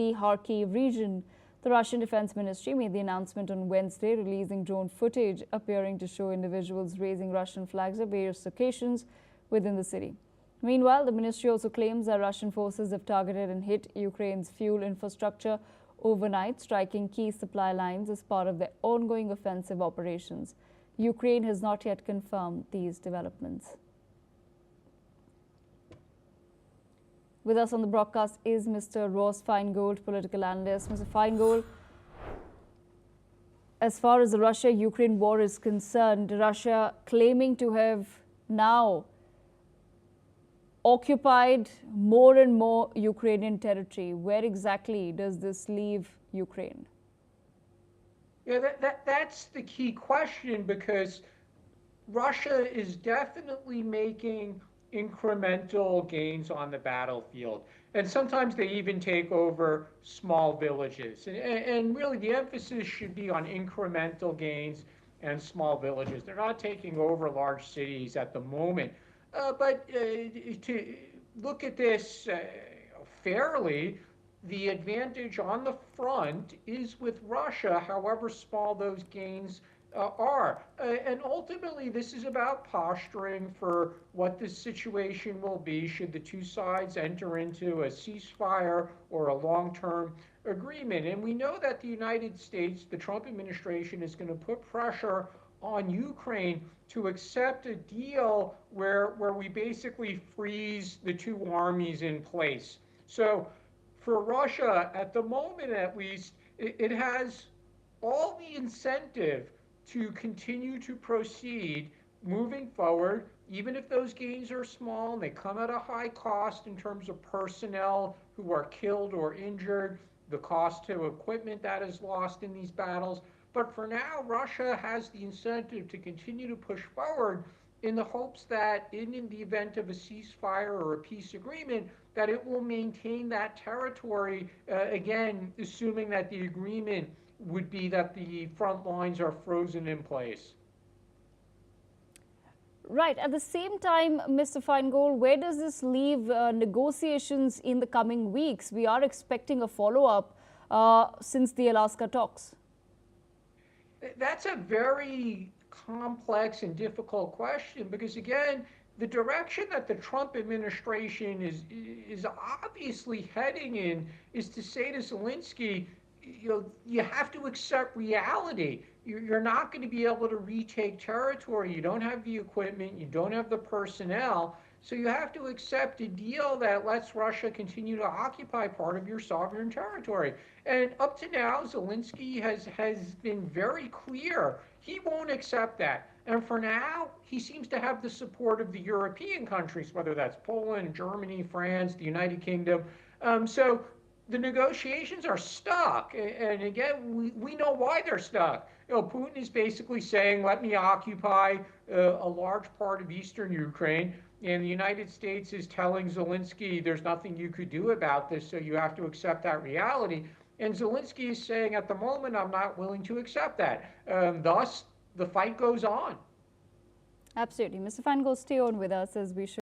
the Kharkiv region. The Russian Defense Ministry made the announcement on Wednesday, releasing drone footage appearing to show individuals raising Russian flags at various locations within the city. Meanwhile, the ministry also claims that Russian forces have targeted and hit Ukraine's fuel infrastructure overnight, striking key supply lines as part of their ongoing offensive operations. Ukraine has not yet confirmed these developments. With us on the broadcast is Mr. Ross Feingold, political analyst. Mr. Feingold, as far as the Russia-Ukraine war is concerned, Russia claiming to have now occupied more and more Ukrainian territory. Where exactly does this leave Ukraine? Yeah, that's the key question, because Russia is definitely making incremental gains on the battlefield. And sometimes they even take over small villages. And really the emphasis should be on incremental gains and small villages. They're not taking over large cities at the moment. But to look at this fairly, the advantage on the front is with Russia, however small those gains are. And ultimately, this is about posturing for what the situation will be should the two sides enter into a ceasefire or a long-term agreement. And we know that the United States, the Trump administration, is going to put pressure on Ukraine to accept a deal where we basically freeze the two armies in place. So for Russia, at the moment at least, it has all the incentive to continue to proceed moving forward, even if those gains are small and they come at a high cost in terms of personnel who are killed or injured, the cost to equipment that is lost in these battles. But for now, Russia has the incentive to continue to push forward in the hopes that in the event of a ceasefire or a peace agreement, that it will maintain that territory, again, assuming that the agreement would be that the front lines are frozen in place. Right. At the same time, Mr. Feingold, where does this leave negotiations in the coming weeks? We are expecting a follow-up since the Alaska talks. That's a very complex and difficult question, because again, the direction that the Trump administration is obviously heading in is to say to Zelensky, you have to accept reality. You're not going to be able to retake territory. You don't have the equipment. You don't have the personnel. So you have to accept a deal that lets Russia continue to occupy part of your sovereign territory. And up to now, Zelensky has been very clear. He won't accept that. And for now, he seems to have the support of the European countries, whether that's Poland, Germany, France, the United Kingdom. So the negotiations are stuck. And again, we know why they're stuck. Putin is basically saying, let me occupy a large part of eastern Ukraine. And the United States is telling Zelensky, there's nothing you could do about this, so you have to accept that reality. And Zelensky is saying, at the moment, I'm not willing to accept that. Thus, the fight goes on. Absolutely. Mr. Feingold, stay on with us as we show